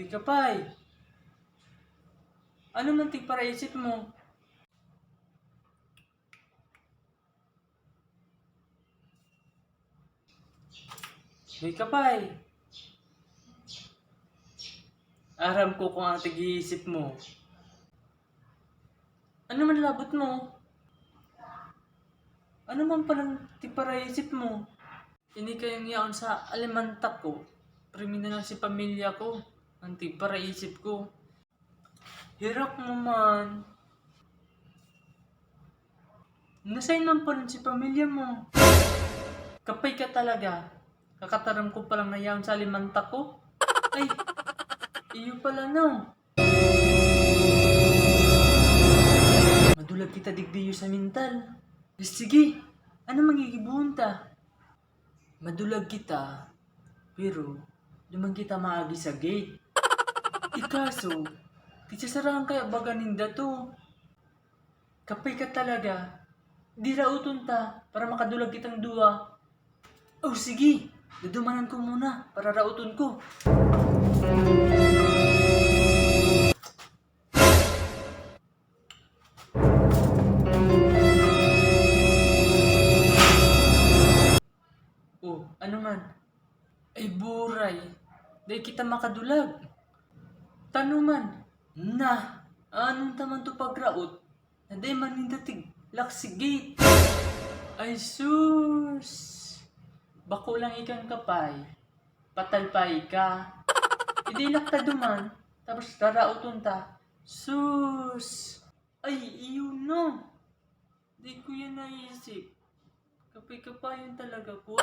Di kapay. Ano man para isip mo? Di kapay. Aram ko kung ang tig-iisip mo. Ano man labot mo? Ano man palang para isip mo? Hindi kayang yaon sa alimantak ko. Kriminal lang si pamilya ko. Ang para isip ko. Hirap mo man. Nasaan man pa rin si pamilya mo? Kapay ka talaga. Kakataram ko palang nayaon sa alimantak ko. Ay, iyo pala no. Madulag kita digdiyo sa mental. Sige, ano magigibunta? Madulag kita, pero duman kita maagi sa gate. Ikaso, tisasarahan kaya baga ninda to. Kapay ka talaga. Di rauton ta para makadulag kitang duwa. Oh sige, dudumanan ko muna para rauton ko. Oh, ano man? Ay buray, di kita makadulag. Tanuman, na, anong taman to pagraot? Naday manindatig, laksigate. Ay sus! Bako lang ikang kapay, patalpay ka. Idilak ta duman, tapos rarauton ta. Sus! Ay, iyon no! Di ko yan naisip. Kapay-kapayan talaga ko.